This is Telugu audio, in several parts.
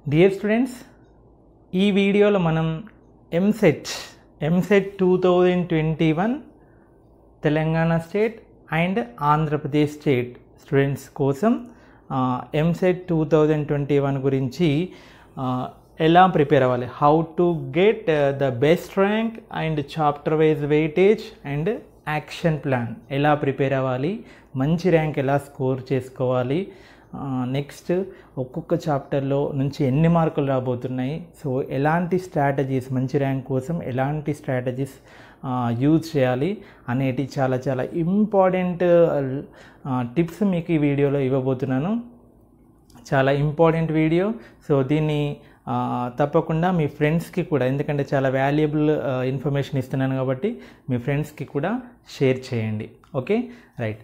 డియర్ స్టూడెంట్స్, ఈ వీడియోలో మనం EAMCET 2021 Telangana state and Andhra Pradesh state students కోసం ఎంసెట్ 2021 గురించి ఎలా ప్రిపేర్ అవ్వాలి, how to get the best rank and chapter wise weightage and action plan, ఎలా ప్రిపేర్ అవ్వాలి, మంచి ర్యాంక్ ఎలా స్కోర్ చేసుకోవాలి, నెక్స్ట్ ఒక్కొక్క చాప్టర్లో నుంచి ఎన్ని మార్కులు రాబోతున్నాయి, సో ఎలాంటి స్ట్రాటజీస్ మంచి ర్యాంక్ కోసం ఎలాంటి స్ట్రాటజీస్ యూజ్ చేయాలి అనేటి చాలా చాలా ఇంపార్టెంట్ టిప్స్ మీకు ఈ వీడియోలో ఇవ్వబోతున్నాను. చాలా ఇంపార్టెంట్ వీడియో. సో దీన్ని తప్పకుండా మీ ఫ్రెండ్స్కి కూడా, ఎందుకంటే చాలా వాల్యుబుల్ ఇన్ఫర్మేషన్ ఇస్తున్నాను కాబట్టి మీ ఫ్రెండ్స్కి కూడా షేర్ చేయండి. Okay, right.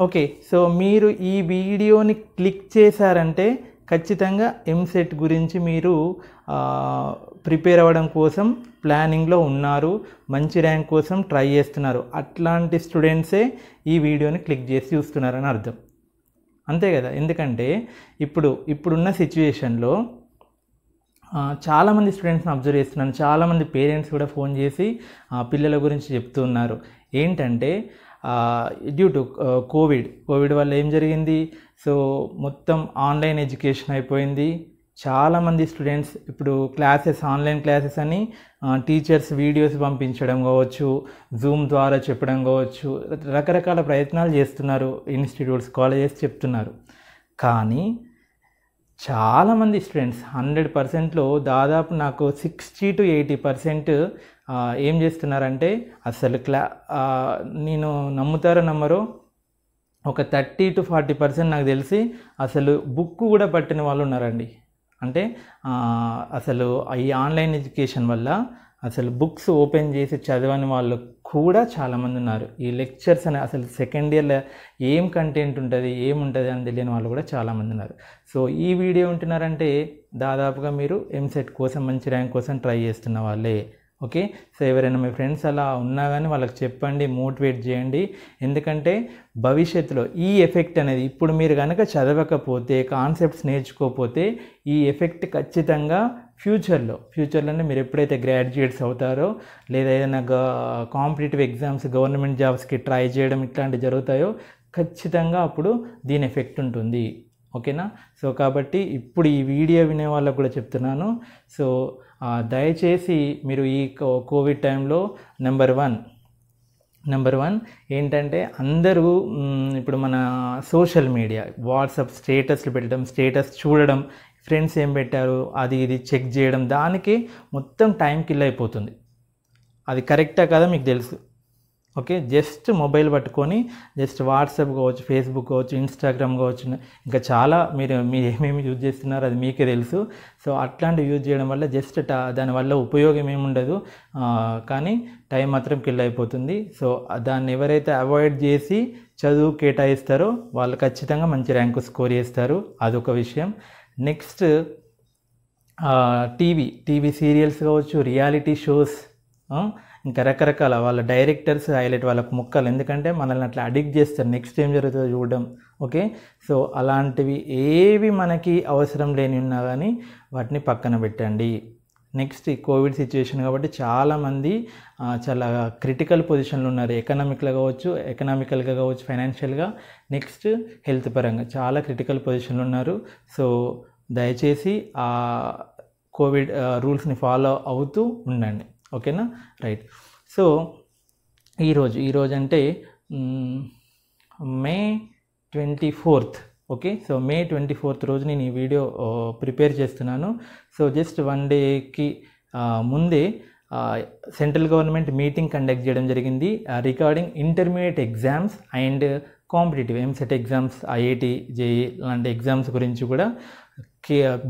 ఓకే, సో మీరు ఈ వీడియోని క్లిక్ చేశారంటే ఖచ్చితంగా ఎంసెట్ గురించి మీరు ప్రిపేర్ అవ్వడం కోసం ప్లానింగ్లో ఉన్నారు, మంచి ర్యాంక్ కోసం ట్రై చేస్తున్నారు. అట్లాంటి స్టూడెంట్సే ఈ వీడియోని క్లిక్ చేసి చూస్తున్నారని అర్థం, అంతే కదా. ఎందుకంటే ఇప్పుడున్న సిచ్యువేషన్లో చాలామంది స్టూడెంట్స్ని అబ్జర్వ్ చేస్తున్నాను, చాలామంది పేరెంట్స్ కూడా ఫోన్ చేసి పిల్లల గురించి చెప్తున్నారు. ఏంటంటే డ్యూ టు కోవిడ్ వల్ల ఏం జరిగింది, సో మొత్తం ఆన్లైన్ ఎడ్యుకేషన్ అయిపోయింది. చాలామంది స్టూడెంట్స్ ఇప్పుడు ఆన్లైన్ క్లాసెస్ అని టీచర్స్ వీడియోస్ పంపించడం కావచ్చు, జూమ్ ద్వారా చెప్పడం కావచ్చు, రకరకాల ప్రయత్నాలు చేస్తున్నారు, ఇన్స్టిట్యూట్స్ కాలేజెస్ చెప్తున్నారు. కానీ చాలామంది స్టూడెంట్స్ 100%లో దాదాపు నాకు 60 to 80% ఏం చేస్తున్నారంటే అసలు నేను నమ్ముతారో నమ్మరో ఒక 30 to 40% నాకు తెలిసి అసలు బుక్ కూడా పట్టిన వాళ్ళు ఉన్నారండి. అంటే అసలు ఈ ఆన్లైన్ ఎడ్యుకేషన్ వల్ల అసలు బుక్స్ ఓపెన్ చేసి చదవని వాళ్ళు కూడా చాలామంది ఉన్నారు. ఈ లెక్చర్స్ అని అసలు సెకండ్ ఇయర్లో ఏం కంటెంట్ ఉంటుంది ఏముంటుంది అని తెలియని వాళ్ళు కూడా చాలామంది ఉన్నారు. సో ఈ వీడియో ఉంటున్నారంటే దాదాపుగా మీరు ఎంసెట్ కోసం మంచి ర్యాంక్ కోసం ట్రై చేస్తున్న వాళ్ళే. ఓకే, సో ఎవరైనా మీ ఫ్రెండ్స్ అలా ఉన్నా కానీ వాళ్ళకి చెప్పండి, మోటివేట్ చేయండి. ఎందుకంటే భవిష్యత్తులో ఈ ఎఫెక్ట్ అనేది ఇప్పుడు మీరు కనుక చదవకపోతే, కాన్సెప్ట్స్ నేర్చుకోకపోతే ఈ ఎఫెక్ట్ ఖచ్చితంగా ఫ్యూచర్లోనే మీరు ఎప్పుడైతే గ్రాడ్యుయేట్స్ అవుతారో లేదా ఏదైనా కాంపిటేటివ్ ఎగ్జామ్స్ గవర్నమెంట్ జాబ్స్కి ట్రై చేయడం ఇట్లాంటివి జరుగుతాయో ఖచ్చితంగా అప్పుడు దీని ఎఫెక్ట్ ఉంటుంది. ఓకేనా. సో కాబట్టి ఇప్పుడు ఈ వీడియో వినే వాళ్ళకు కూడా చెప్తున్నాను. సో దయచేసి మీరు ఈ కోవిడ్ టైంలో నెంబర్ వన్ ఏంటంటే అందరూ ఇప్పుడు మన సోషల్ మీడియా, వాట్సాప్ స్టేటస్లు పెట్టడం, స్టేటస్ చూడడం, ఫ్రెండ్స్ ఏం పెట్టారు అది ఇది చెక్ చేయడం, దానికి మొత్తం టైం కిల్ అయిపోతుంది. అది కరెక్టా కదా మీకు తెలుసు. ఓకే, జస్ట్ మొబైల్ పట్టుకొని జస్ట్ వాట్సాప్ కావచ్చు, ఫేస్బుక్ కావచ్చు, ఇన్స్టాగ్రామ్ కావచ్చు, ఇంకా చాలా మీరు ఏమేమి యూజ్ చేస్తున్నారో అది మీకే తెలుసు. సో అట్లాంటివి యూజ్ చేయడం వల్ల జస్ట్ దానివల్ల ఉపయోగం ఏముండదు, కానీ టైం మాత్రం కిల్ అయిపోతుంది. సో దాన్ని ఎవరైతే అవాయిడ్ చేసి చదువు కేటాయిస్తారో వాళ్ళు ఖచ్చితంగా మంచి ర్యాంకు స్కోర్ చేస్తారు. అదొక విషయం. నెక్స్ట్ టీవీ సీరియల్స్ కావచ్చు, రియాలిటీ షోస్, ఇంకా రకరకాల వాళ్ళ డైరెక్టర్స్ హైలైట్ వాళ్ళకు ముక్కలు, ఎందుకంటే మనల్ని అట్లా అడిక్ట్ చేస్తారు, నెక్స్ట్ ఏం జరుగుతుందో చూడడం. ఓకే, సో అలాంటివి ఏవి మనకి అవసరం లేని ఉన్నా కానీ వాటిని పక్కన పెట్టండి. నెక్స్ట్ ఈ కోవిడ్ సిచ్యువేషన్ కాబట్టి చాలామంది చాలా క్రిటికల్ పొజిషన్లో ఉన్నారు, ఎకనామికల్గా కావచ్చు, ఫైనాన్షియల్గా, నెక్స్ట్ హెల్త్ పరంగా చాలా క్రిటికల్ పొజిషన్లో ఉన్నారు. సో దయచేసి ఆ కోవిడ్ రూల్స్ని ఫాలో అవుతూ ఉండండి. ఓకేనా, రైట్. సో ఈరోజు అంటే May 24th. Okay, so May 24th రోజు నేను ఈ వీడియో ప్రిపేర్ చేస్తున్నాను. సో జస్ట్ 1 డేకి ముందే సెంట్రల్ గవర్నమెంట్ మీటింగ్ కండక్ట్ చేయడం జరిగింది regarding intermediate exams and competitive EAMCET exams, IIT, JEE లాంటి ఎగ్జామ్స్ గురించి కూడా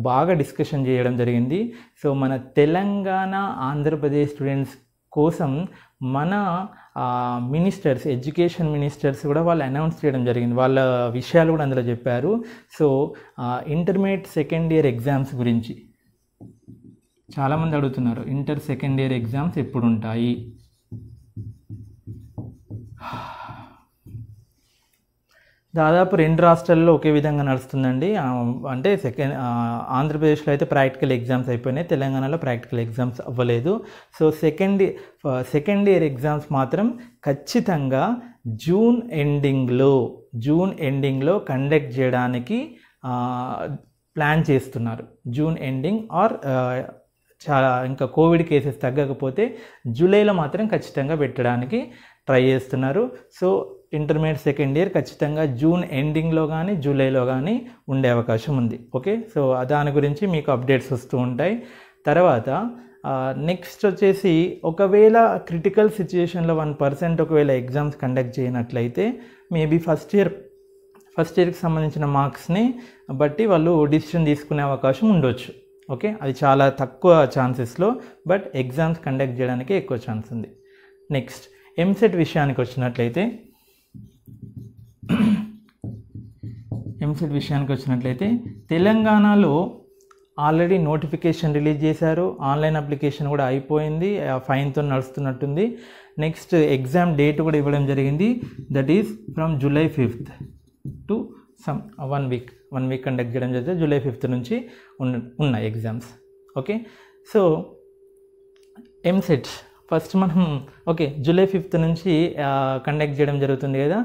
బాగా డిస్కషన్ చేయడం జరిగింది. సో మన తెలంగాణ, ఆంధ్రప్రదేశ్ స్టూడెంట్స్ కోసం మన మినిస్టర్స్, ఎడ్యుకేషన్ మినిస్టర్స్ కూడా వాళ్ళు అనౌన్స్ చేయడం జరిగింది, వాళ్ళ విషయాలు కూడా అందులో చెప్పారు. So intermediate second year exams గురించి చాలామంది అడుగుతున్నారు, సెకండ్ ఇయర్ ఎగ్జామ్స్ ఎప్పుడు ఉంటాయి. దాదాపు 2 రాష్ట్రాల్లో ఒకే విధంగా నడుస్తుందండి. అంటే ఆంధ్రప్రదేశ్లో అయితే ప్రాక్టికల్ ఎగ్జామ్స్ అయిపోయినాయి, తెలంగాణలో ప్రాక్టికల్ ఎగ్జామ్స్ అవ్వలేదు. సో సెకండ్ ఇయర్ ఎగ్జామ్స్ మాత్రం ఖచ్చితంగా జూన్ ఎండింగ్లో కండక్ట్ చేయడానికి ప్లాన్ చేస్తున్నారు. జూన్ ఎండింగ్ ఆర్ చాలా ఇంకా కోవిడ్ కేసెస్ తగ్గకపోతే జూలైలో మాత్రం ఖచ్చితంగా పెట్టడానికి ట్రై చేస్తున్నారు. సో ఇంటర్మీడియట్ సెకండ్ ఇయర్ ఖచ్చితంగా జూన్ ఎండింగ్లో కానీ జూలైలో కానీ ఉండే అవకాశం ఉంది. ఓకే, సో దాని గురించి మీకు అప్డేట్స్ వస్తూ ఉంటాయి. తర్వాత నెక్స్ట్ వచ్చేసి ఒకవేళ క్రిటికల్ సిచ్యుయేషన్లో 1% ఒకవేళ ఎగ్జామ్స్ కండక్ట్ చేయనట్లయితే మేబీ ఫస్ట్ ఇయర్కి సంబంధించిన మార్క్స్ని బట్టి వాళ్ళు డిసిషన్ తీసుకునే అవకాశం ఉండొచ్చు. ఓకే, అది చాలా తక్కువ ఛాన్సెస్లో, బట్ ఎగ్జామ్స్ కండక్ట్ చేయడానికి ఎక్కువ ఛాన్స్ ఉంది. నెక్స్ట్ ఎంసెట్ విషయానికి వచ్చినట్లయితే తెలంగాణలో ఆల్రెడీ నోటిఫికేషన్ రిలీజ్ చేశారు. ఆన్లైన్ అప్లికేషన్ కూడా అయిపోయింది, ఫైన్తో నడుస్తున్నట్టుంది. నెక్స్ట్ ఎగ్జామ్ డేట్ కూడా ఇవ్వడం జరిగింది. That is from July 5th to one week conduct చేయడం జరిగితే July 5th నుంచి ఉన్నాయి exams. Okay, so EAMCET first మనం July 5th నుంచి కండక్ట్ చేయడం జరుగుతుంది కదా,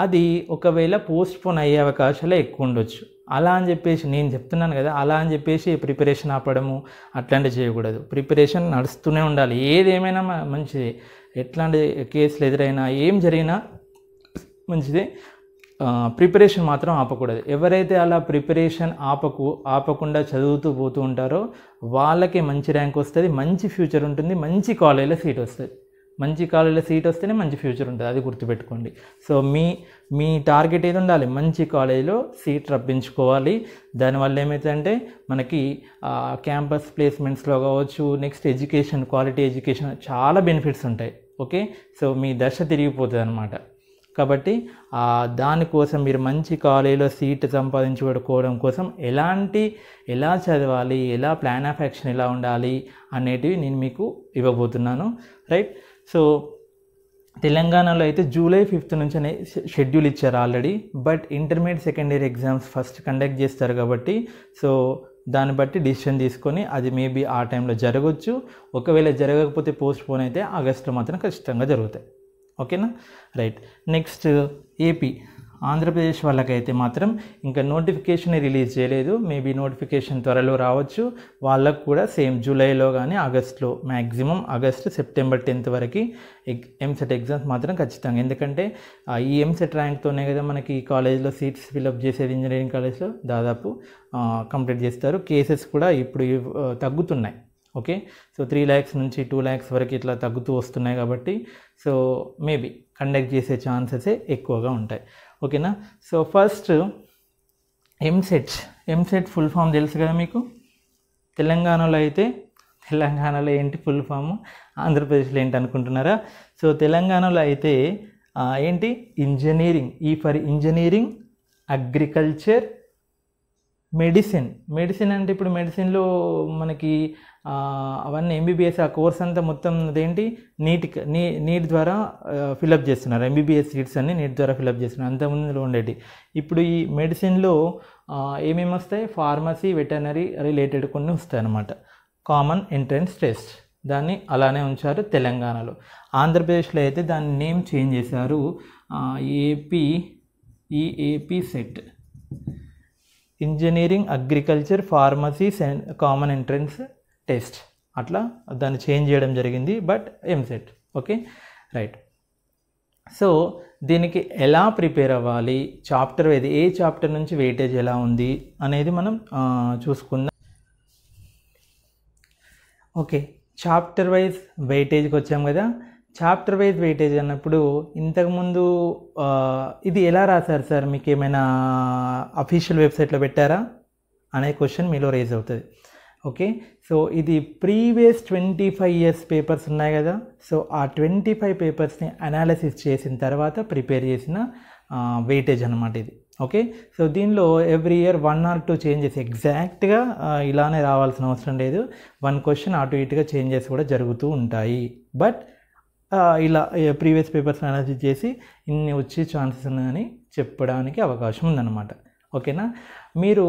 అది ఒకవేళ పోస్ట్పోన్ అయ్యే అవకాశాలే ఎక్కువ ఉండొచ్చు. అలా అని చెప్పేసి నేను చెప్తున్నాను కదా, అలా అని చెప్పేసి ప్రిపరేషన్ ఆపడము అట్లాంటివి చేయకూడదు. ప్రిపరేషన్ నడుస్తూనే ఉండాలి. ఏదేమైనా మంచిదే, ఎట్లాంటి కేసులు ఎదురైనా ఏం జరిగినా మంచిదే. ప్రిపరేషన్ మాత్రం ఆపకూడదు. ఎవరైతే అలా ప్రిపరేషన్ ఆపకుండా చదువుతూ పోతూ ఉంటారో వాళ్ళకే మంచి ర్యాంక్ వస్తుంది, మంచి ఫ్యూచర్ ఉంటుంది, మంచి కాలేజీలో సీట్ వస్తుంది. మంచి కాలేజీలో సీట్ వస్తేనే మంచి ఫ్యూచర్ ఉంటుంది, అది గుర్తుపెట్టుకోండి. సో మీ టార్గెట్ ఏది ఉండాలి, మంచి కాలేజీలో సీట్ రప్పించుకోవాలి. దానివల్ల ఏమవుతుందంటే మనకి క్యాంపస్ ప్లేస్మెంట్స్లో కావచ్చు, నెక్స్ట్ ఎడ్యుకేషన్, క్వాలిటీ ఎడ్యుకేషన్ చాలా బెనిఫిట్స్ ఉంటాయి. ఓకే, సో మీ దశ తిరిగిపోతుంది అన్నమాట. కాబట్టి దానికోసం మీరు మంచి కాలేజీలో సీట్ సంపాదించుకోవడం కోసం ఎలా చదవాలి, ఎలా ప్లాన్ ఆఫ్ యాక్షన్ ఎలా ఉండాలి అనేటివి నేను మీకు ఇవ్వబోతున్నాను. రైట్, సో తెలంగాణలో అయితే July 5th నుంచి షెడ్యూల్ ఇచ్చారు already. But intermediate second year exams first conduct చేస్తారు కాబట్టి సో దాన్ని బట్టి డిసిషన్ తీసుకొని అది మేబీ ఆ టైంలో జరగవచ్చు. ఒకవేళ జరగకపోతే పోస్ట్పోన్ అయితే ఆగస్టులో మాత్రం ఖచ్చితంగా జరుగుతాయి. ఓకేనా, రైట్. నెక్స్ట్ ఏపీ, ఆంధ్రప్రదేశ్ వాళ్ళకైతే మాత్రం ఇంకా నోటిఫికేషన్ రిలీజ్ చేయలేదు. మేబీ నోటిఫికేషన్ త్వరలో రావచ్చు. వాళ్ళకు కూడా సేమ్ జూలైలో కానీ ఆగస్టులో, మ్యాక్సిమం September 10th వరకు ఎంసెట్ ఎగ్జామ్స్ మాత్రం ఖచ్చితంగా. ఎందుకంటే ఈ ఎంసెట్ ర్యాంక్తోనే కదా మనకి కాలేజ్లో సీట్స్ ఫిల్అప్ చేసేది. ఇంజనీరింగ్ కాలేజ్లో దాదాపు కంప్లీట్ చేస్తారు. కేసెస్ కూడా ఇప్పుడు తగ్గుతున్నాయి. ఓకే, సో 3 lakhs నుంచి 2 lakhs వరకు ఇట్లా తగ్గుతూ వస్తున్నాయి కాబట్టి సో మేబీ కండక్ట్ చేసే ఛాన్సెస్ ఎక్కువగా ఉంటాయి. ఓకేనా, so first EAMCET full form తెలుసు కదా మీకు. తెలంగాణలో ఏంటి ఫుల్ ఫామ్, ఆంధ్రప్రదేశ్లో ఏంటి అనుకుంటున్నారా? సో తెలంగాణలో అయితే ఏంటి, ఇంజనీరింగ్, అగ్రికల్చర్, మెడిసిన్ అంటే ఇప్పుడు మెడిసిన్లో మనకి అవన్నీ ఎంబీబీఎస్ ఆ కోర్స్ అంతా మొత్తం అదేంటి నీట్ ద్వారా ఫిలప్ చేస్తున్నారు. ఎంబీబీఎస్ సీట్స్ అన్ని నీట్ ద్వారా ఫిలప్ చేస్తున్నారు. అంతకుముందులో ఉండేవి. ఇప్పుడు ఈ మెడిసిన్లో ఏమేమి వస్తాయి, ఫార్మసీ, వెటర్నరీ రిలేటెడ్ కొన్ని వస్తాయి అన్నమాట. కామన్ ఎంట్రన్స్ టెస్ట్ దాన్ని అలానే ఉంచారు తెలంగాణలో. ఆంధ్రప్రదేశ్లో అయితే దాని నేమ్ చేంజ్ చేశారు. AP set, engineering, agriculture, pharmacy common entrance test, అట్లా దాన్ని చేంజ్ చేయడం జరిగింది. But EAMCET. Okay, right. So దీనికి ఎలా ప్రిపేర్ అవ్వాలి, చాప్టర్ ఏ చాప్టర్ నుంచి వెయిటేజ్ ఎలా ఉంది అనేది మనం చూసుకుందాం. ఓకే, చాప్టర్ వైజ్ వెయిటేజ్కి వచ్చాం కదా. చాప్టర్ వైజ్ వెయిటేజ్ అన్నప్పుడు ఇంతకుముందు ఇది ఎలా రాశారు సార్, మీకు ఏమైనా అఫీషియల్ వెబ్సైట్లో పెట్టారా అనే క్వశ్చన్ మీలో రేజ్ అవుతుంది. ఓకే, సో ఇది ప్రీవియస్ 25 years పేపర్స్ ఉన్నాయి కదా. సో ఆ 25 పేపర్స్ని అనాలిసిస్ చేసిన తర్వాత ప్రిపేర్ చేసిన వెయిటేజ్ అన్నమాట ఇది. ఓకే, సో దీనిలో ఎవ్రీ ఇయర్ 1 or 2 చేంజెస్, ఎగ్జాక్ట్గా ఇలానే రావాల్సిన అవసరం లేదు. 1 question అటు ఇటుగా చేంజెస్ కూడా జరుగుతూ ఉంటాయి. బట్ ఇలా ప్రీవియస్ పేపర్స్ అనాలిసిస్ చేసి ఇన్ని వచ్చే ఛాన్సెస్ ఉన్నాయని చెప్పడానికి అవకాశం ఉందన్నమాట. ఓకేనా, మీరు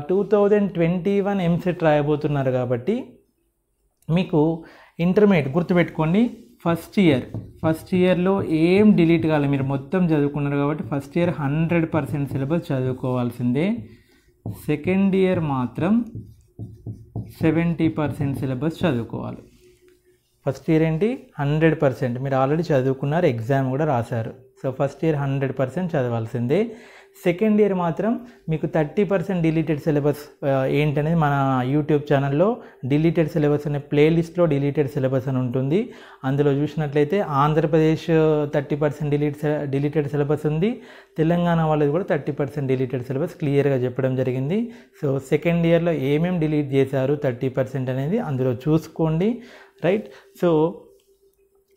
2021 ఎంసెట్ రాయబోతున్నారు కాబట్టి మీకు ఇంటర్మీడియట్ గుర్తుపెట్టుకోండి, ఫస్ట్ ఇయర్లో ఏం డిలీట్ కావాలి, మీరు మొత్తం చదువుకున్నారు కాబట్టి ఫస్ట్ ఇయర్ 100% సిలబస్ చదువుకోవాల్సిందే. సెకండ్ ఇయర్ మాత్రం 70% సిలబస్ చదువుకోవాలి. ఫస్ట్ ఇయర్ ఏంటి 100%, మీరు ఆల్రెడీ చదువుకున్నారు, ఎగ్జామ్ కూడా రాశారు. సో ఫస్ట్ ఇయర్ 100% చదవాల్సిందే. సెకండ్ ఇయర్ మాత్రం మీకు 30% డిలీటెడ్ సిలబస్ ఏంటనేది మన యూట్యూబ్ ఛానల్లో డిలీటెడ్ సిలబస్ అనే ప్లేలిస్ట్లో డిలీటెడ్ సిలబస్ అని ఉంటుంది. అందులో చూసినట్లయితే ఆంధ్రప్రదేశ్ 30% డిలీటెడ్ సిలబస్ ఉంది, తెలంగాణ వాళ్ళది కూడా 30% డిలీటెడ్ సిలబస్ క్లియర్గా చెప్పడం జరిగింది. సో సెకండ్ ఇయర్లో ఏమేమి డిలీట్ చేశారు 30% అనేది అందులో చూసుకోండి, రైట్. సో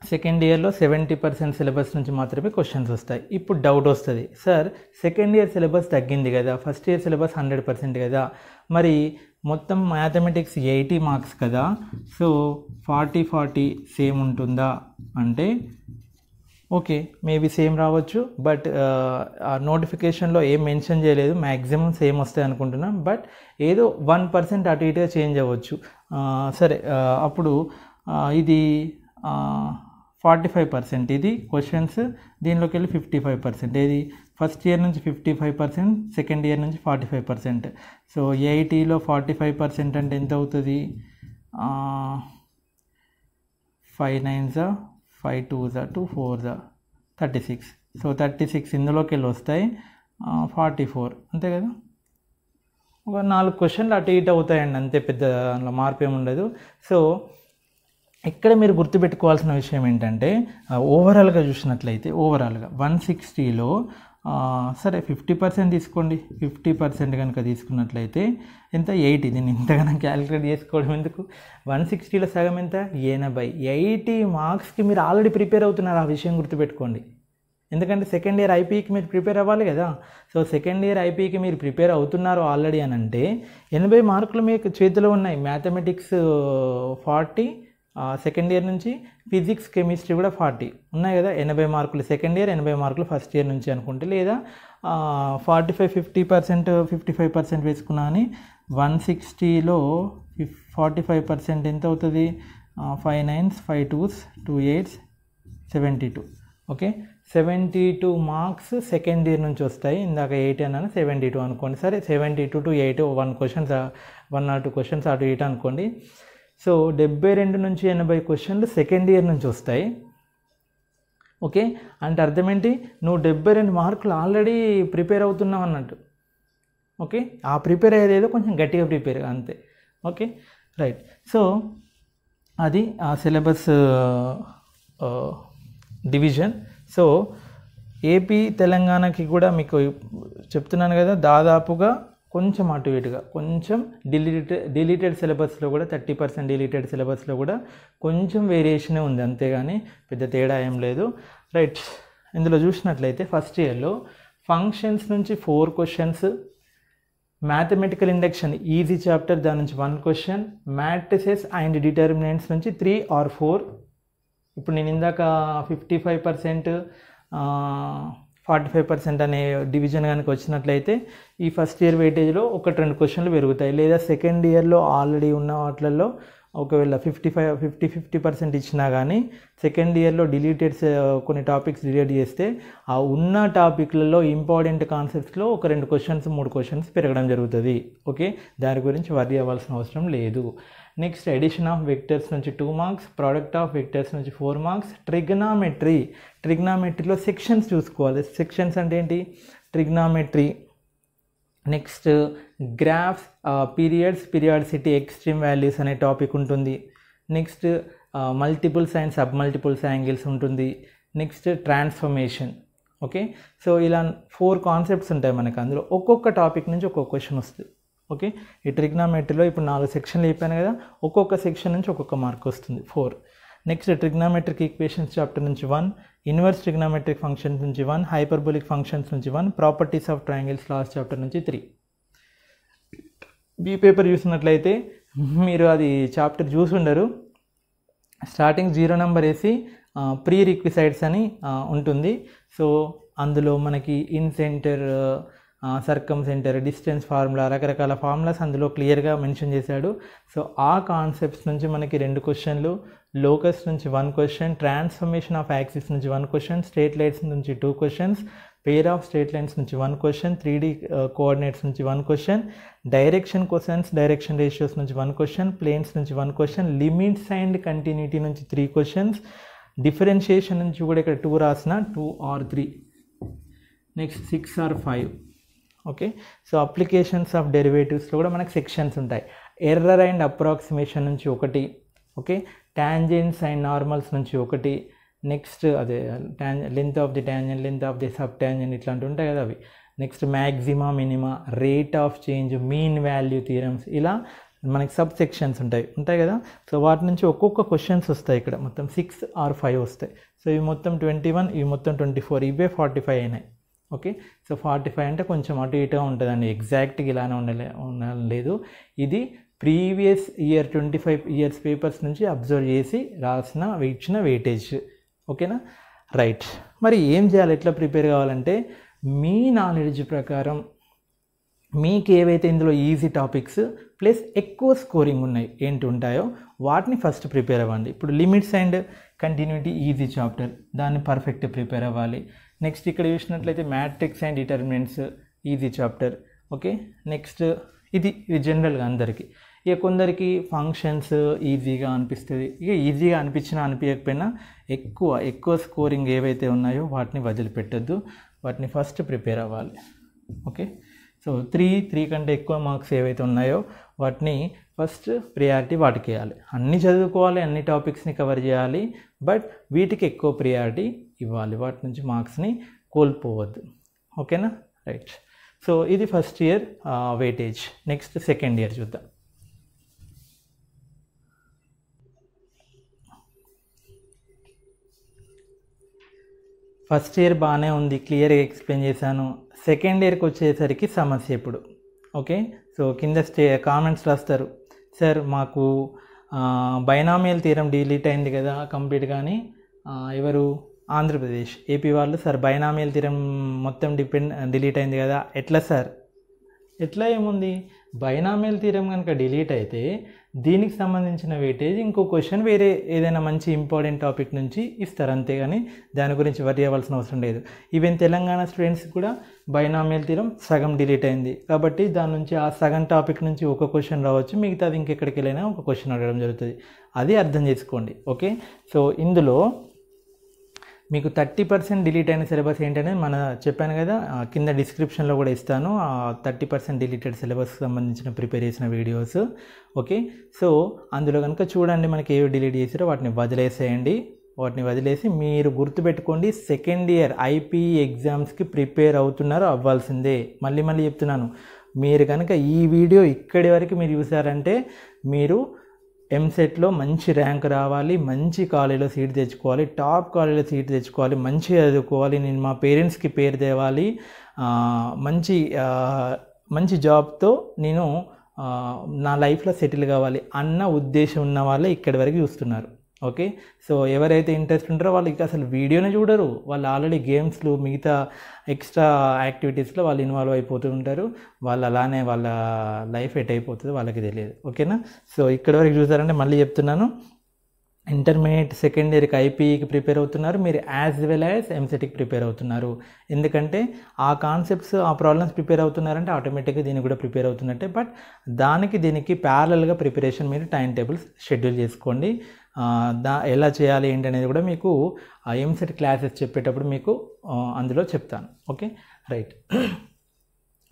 సెకండ్ ఇయర్లో 70% సిలబస్ నుంచి మాత్రమే క్వశ్చన్స్ వస్తాయి. ఇప్పుడు డౌట్ వస్తుంది, సార్ సెకండ్ ఇయర్ సిలబస్ తగ్గింది కదా, ఫస్ట్ ఇయర్ సిలబస్ 100% కదా, మరి మొత్తం మ్యాథమెటిక్స్ 80 మార్క్స్ కదా, సో 40 సేమ్ ఉంటుందా అంటే ఓకే, మేబీ సేమ్ రావచ్చు, బట్ నోటిఫికేషన్లో ఏం మెన్షన్ చేయలేదు, మ్యాక్సిమం సేమ్ వస్తాయి అనుకుంటున్నాం. బట్ ఏదో 1% అటు ఇటుగా చేంజ్ అవ్వచ్చు. సరే, అప్పుడు ఇది 45% ఇది క్వశ్చన్స్, దీనిలోకి వెళ్ళి 55%, ఏది ఫస్ట్ ఇయర్ నుంచి 55%, సెకండ్ ఇయర్ నుంచి 45%. సో 80లో 45% అంటే ఎంత అవుతుంది, 5 9s 5 2s 2 4s 36. సో 36 ఇందులోకి వెళ్ళి వస్తాయి, 44 అంతే కదా. ఒక 4 క్వశ్చన్లు అటు ఇటు అవుతాయండి, అంతే, పెద్ద అందులో మార్పు ఏమి ఉండదు. సో ఇక్కడ మీరు గుర్తుపెట్టుకోవాల్సిన విషయం ఏంటంటే ఓవరాల్గా చూసినట్లయితే ఓవరాల్గా 160లో సరే 50% తీసుకోండి, 50% కనుక తీసుకున్నట్లయితే ఎంత 80. దీన్ని ఇంతగానో క్యాలిక్యులేట్ చేసుకోవడం ఎందుకు, 160లో సగం ఎంత 80. 80 మార్క్స్కి మీరు ఆల్రెడీ ప్రిపేర్ అవుతున్నారు, ఆ విషయం గుర్తుపెట్టుకోండి. ఎందుకంటే సెకండ్ ఇయర్ ఐపీకి మీరు ప్రిపేర్ అవ్వాలి కదా. సో సెకండ్ ఇయర్ ఐపీకి మీరు ప్రిపేర్ అవుతున్నారు ఆల్రెడీ అని అంటే 80 మార్కులు మీకు చేతిలో ఉన్నాయి. మ్యాథమెటిక్స్ 40 సెకండ్ ఇయర్ నుంచి, ఫిజిక్స్ కెమిస్ట్రీ కూడా 40 ఉన్నాయి కదా. 80 మార్కులు సెకండ్ ఇయర్, 80 మార్కులు ఫస్ట్ ఇయర్ నుంచి అనుకుంటే, లేదా 45% 55% వేసుకున్నా అని 160లో 45% ఎంత అవుతుంది, 5 9s 5 2s 2 8s 72. Okay, 72 marks second year నుంచి వస్తాయి. ఇందాక 80 అన్నాను, 72 అనుకోండి. సరే 72 to 8 1 or 2 క్వశ్చన్స్ అటు ఇటు అనుకోండి. సో 72 నుంచి 80 క్వశ్చన్లు సెకండ్ ఇయర్ నుంచి వస్తాయి. ఓకే, అంటే అర్థం ఏంటి, నువ్వు 72 మార్కులు ఆల్రెడీ ప్రిపేర్ అవుతున్నావు అన్నట్టు. ఓకే, ఆ ప్రిపేర్ అయ్యేదేదో కొంచెం గట్టిగా ప్రిపేర్ అంతే. Okay, right. సో అది ఆ సిలబస్ డివిజన్. సో ఏపీ తెలంగాణకి కూడా మీకు చెప్తున్నాను కదా, దాదాపుగా కొంచెం అటు ఇటుగా కొంచెం డిలీటెడ్ సిలబస్లో కూడా 30% డిలీటెడ్ సిలబస్లో కూడా కొంచెం వేరియేషనే ఉంది, అంతేగాని పెద్ద తేడా ఏం లేదు, రైట్. ఇందులో చూసినట్లయితే ఫస్ట్ ఇయర్లో ఫంక్షన్స్ నుంచి 4 questions, mathematical induction easy chapter దాని నుంచి 1 క్వశ్చన్, మ్యాట్రిసెస్ అండ్ డిటర్మినెంట్స్ నుంచి 3 or 4. ఇప్పుడు నేను ఇందాక 55% 45% అనే డివిజన్ కనుక వచ్చినట్లయితే ఈ ఫస్ట్ ఇయర్ వెయిటేజ్లో 1-2 క్వశ్చన్లు పెరుగుతాయి. లేదా సెకండ్ ఇయర్లో ఆల్రెడీ ఉన్న వాటిల్లో ఒకవేళ 50% ఇచ్చినా కానీ సెకండ్ ఇయర్లో కొన్ని టాపిక్స్ డిలీట్ చేస్తే ఆ ఉన్న టాపిక్లలో ఇంపార్టెంట్ కాన్సెప్ట్స్లో 1-2 క్వశ్చన్స్ 3 క్వశ్చన్స్ పెరగడం జరుగుతుంది. ఓకే, దాని గురించి వర్రీ అవ్వాల్సిన అవసరం లేదు. నెక్స్ట్ ఎడిషన్ ఆఫ్ వెక్టర్స్ నుంచి 2 మార్క్స్, ప్రోడక్ట్ ఆఫ్ వెక్టర్స్ నుంచి 4 మార్క్స్. ట్రిగ్నామెట్రీలో సెక్షన్స్ చూసుకోవాలి. సెక్షన్స్ అంటే ఏంటి, trigonometry. Next graphs, periods, periodicity, extreme values అనే టాపిక్ ఉంటుంది. Next multiples and sub multiples angles ఉంటుంది. Next transformation. ఓకే, సో ఇలా 4 కాన్సెప్ట్స్ ఉంటాయి మనకు. అందులో ఒక్కొక్క టాపిక్ నుంచి ఒక్కొక్క క్వశ్చన్ వస్తుంది. ఓకే, ఈ ట్రిగ్నామెట్రీలో ఇప్పుడు 4 సెక్షన్లు అయిపోయాను కదా, ఒక్కొక్క సెక్షన్ నుంచి ఒక్కొక్క మార్క్ వస్తుంది, 4. నెక్స్ట్ ట్రిగ్నామెట్రిక్ ఈక్వేషన్స్ చాప్టర్ నుంచి 1, ఇన్వర్స్ ట్రిగ్నామెట్రిక్ ఫంక్షన్స్ నుంచి 1, హైపర్బోలిక్ ఫంక్షన్స్ నుంచి 1, properties of triangles last chapter నుంచి 3. బీ పేపర్ చూసినట్లయితే మీరు అది చాప్టర్ చూసి ఉండరు. స్టార్టింగ్ 0 నెంబర్ వేసి ప్రీ రిక్విసైడ్స్ అని ఉంటుంది. సో అందులో మనకి incentre, circumcentre, distance formula, రకరకాల ఫార్ములాస్ అందులో క్లియర్గా మెన్షన్ చేశాడు. సో ఆ కాన్సెప్ట్స్ నుంచి మనకి 2 క్వశ్చన్లు, లోకస్ నుంచి 1 క్వశ్చన్, ట్రాన్స్ఫర్మేషన్ ఆఫ్ యాక్సిస్ నుంచి 1 క్వశ్చన్, స్ట్రేట్ లైన్స్ నుంచి 2 questions, pair of straight lines నుంచి 1 క్వశ్చన్, 3D కోఆర్డినేట్స్ నుంచి 1 question, direction questions, direction ratios నుంచి 1 క్వశ్చన్, ప్లేన్స్ నుంచి 1 క్వశ్చన్, లిమిట్స్ అండ్ కంటిన్యూటీ నుంచి 3 క్వశ్చన్స్, డిఫరెన్షియేషన్ నుంచి కూడా ఇక్కడ 2 రాసిన, 2 or 3, next 6 or 5. Okay, so applications of డెరివేటివ్స్లో కూడా మనకు సెక్షన్స్ ఉంటాయి. ఎర్రర్ అండ్ అప్రాక్సిమేషన్ నుంచి 1, ఓకే, టాంజెంట్స్ అండ్ నార్మల్స్ నుంచి 1, నెక్స్ట్ అదే length of the tangent, length of the sub tangent ఇట్లాంటి ఉంటాయి కదా అవి. Next మ్యాక్సిమా, minima, rate of change, mean value theorems, ఇలా మనకి సబ్ సెక్షన్స్ ఉంటాయి కదా. సో వాటి నుంచి ఒక్కొక్క క్వశ్చన్స్ వస్తాయి. ఇక్కడ మొత్తం 6 or 5 వస్తాయి. సో ఇవి మొత్తం 21, ఇవి మొత్తం 24, ఇవే 45 అయినాయి. ఓకే, సో 45 అంటే కొంచెం అటు ఇటుగా ఉంటుందండి, ఎగ్జాక్ట్గా ఇలానే ఉండలేదు. ఇది ప్రీవియస్ ఇయర్ 25 years పేపర్స్ నుంచి అబ్జర్వ్ చేసి ఇచ్చిన వెయిటేజ్. ఓకేనా, రైట్. మరి ఏం చేయాలి, ఎట్లా ప్రిపేర్ కావాలంటే మీ నాలెడ్జ్ ప్రకారం మీకు ఏవైతే ఇందులో ఈజీ టాపిక్స్ ప్లస్ ఎక్కువ స్కోరింగ్ ఉంటాయో వాటిని ఫస్ట్ ప్రిపేర్ అవ్వండి. ఇప్పుడు limits and continuity easy chapter, దాన్ని పర్ఫెక్ట్ ప్రిపేర్ అవ్వాలి. నెక్స్ట్ ఇక్కడ చూసినట్లయితే matrix and determinants easy chapter. Okay, next ఇది జనరల్గా అందరికీ. ఇక కొందరికి ఫంక్షన్స్ ఈజీగా అనిపిస్తుంది. ఇక ఈజీగా అనిపించకపోయినా ఎక్కువ స్కోరింగ్ ఏవైతే ఉన్నాయో వాటిని వదిలిపెట్టద్దు, వాటిని ఫస్ట్ ప్రిపేర్ అవ్వాలి. ఓకే, సో 3 కంటే ఎక్కువ మార్క్స్ ఏవైతే ఉన్నాయో వాటిని ఫస్ట్ ప్రియారిటీ వాటికి ఇవ్వాలి. అన్నీ చదువుకోవాలి, అన్ని టాపిక్స్ని కవర్ చేయాలి, బట్ వీటికి ఎక్కువ ప్రియారిటీ ఇవ్వాలి, వాటి నుంచి మార్క్స్ని కోల్పోవద్దు. ఓకేనా, రైట్. సో ఇది first year weightage. Next second year చూద్దాం. ఫస్ట్ ఇయర్ బాగానే ఉంది, క్లియర్గా ఎక్స్ప్లెయిన్ చేశాను. సెకండ్ ఇయర్కి వచ్చేసరికి సమస్య ఇప్పుడు. ఓకే, సో కింద కామెంట్స్ రాస్తారు, సార్ మాకు బైనామియల్ థియరం డిలీట్ అయింది కదా కంప్లీట్గాని, ఎవరు ఆంధ్రప్రదేశ్ ఏపీ వాళ్ళు, సార్ బైనామియల్ థియరం మొత్తం డిలీట్ అయింది కదా, ఎట్లా సార్? ఎట్లా ఏముంది, బైనామియల్ థియరం కనుక డిలీట్ అయితే దీనికి సంబంధించిన వెయిటేజ్ ఇంకో క్వశ్చన్ వేరే ఏదైనా మంచి ఇంపార్టెంట్ టాపిక్ నుంచి ఇస్తారు, అంతేగాని దాని గురించి వరి అవ్వాల్సిన అవసరం లేదు. ఈవెన్ తెలంగాణ స్టూడెంట్స్ కూడా బైనామియల్ థియరం సగం డిలీట్ అయింది కాబట్టి దాని నుంచి ఆ సగం టాపిక్ నుంచి ఒక క్వశ్చన్ రావచ్చు, మిగతాది ఇంకెక్కడికి వెళ్ళినా ఒక క్వశ్చన్ అడగడం జరుగుతుంది. అది అర్థం చేసుకోండి. ఓకే, సో ఇందులో మీకు 30% డిలీట్ అయిన సిలబస్ ఏంటనేది చెప్పాను కదా, కింద డిస్క్రిప్షన్లో కూడా ఇస్తాను. 30% డిలీటెడ్ సిలబస్కి సంబంధించిన ప్రిపేర్ చేసిన వీడియోస్. ఓకే, సో అందులో కనుక చూడండి మనకి ఏవి డిలీట్ చేసారో వాటిని వదిలేసేయండి. వాటిని వదిలేసి మీరు గుర్తుపెట్టుకోండి, సెకండ్ ఇయర్ ఐపీ ఎగ్జామ్స్కి ప్రిపేర్ అవ్వాల్సిందే. మళ్ళీ చెప్తున్నాను, మీరు కనుక ఈ వీడియో ఇక్కడి వరకు మీరు చూసారంటే మీరు ఎంసెట్లో మంచి ర్యాంక్ రావాలి, మంచి కాలేజీలో సీట్ తెచ్చుకోవాలి, టాప్ కాలేజీలో సీట్ తెచ్చుకోవాలి, మంచిగా చదువుకోవాలి, నేను మా పేరెంట్స్కి పేరు తేవాలి, మంచి జాబ్తో నేను నా లైఫ్లో సెటిల్ కావాలి అన్న ఉద్దేశం ఉన్న వాళ్ళే ఇక్కడి వరకు చూస్తున్నారు. ఓకే, సో ఎవరైతే ఇంట్రెస్ట్ ఉంటారో వాళ్ళకి అసలు వీడియోనే చూడరు, వాళ్ళు ఆల్రెడీ గేమ్స్లో మిగతా ఎక్స్ట్రా యాక్టివిటీస్లో వాళ్ళు ఇన్వాల్వ్ అయిపోతూ ఉంటారు. వాళ్ళు అలానే వాళ్ళ లైఫ్ ఎట్ అయిపోతుంది, వాళ్ళకి తెలియదు. ఓకేనా, సో ఇక్కడ వరకు చూసారంటే మళ్ళీ చెప్తున్నాను, ఇంటర్మీడియట్ సెకండ్ ఇయర్కి ఐపీఈకి ప్రిపేర్ అవుతున్నారు, మీరు యాజ్ వెల్ యాజ్ ఎంసెట్కి ప్రిపేర్ అవుతున్నారు. ఎందుకంటే ఆ కాన్సెప్ట్స్ ఆ ప్రాబ్లమ్స్ ప్రిపేర్ అవుతున్నారంటే ఆటోమేటిక్గా దీనికి కూడా ప్రిపేర్ అవుతున్నట్టే. బట్ దీనికి ప్యారలల్గా ప్రిపరేషన్ మీరు టైం టేబుల్స్ షెడ్యూల్ చేసుకోండి. ఎలా చేయాలి ఏంటి అనేది కూడా మీకు ఎంసెట్ క్లాసెస్ చెప్పేటప్పుడు మీకు అందులో చెప్తాను. Okay, right.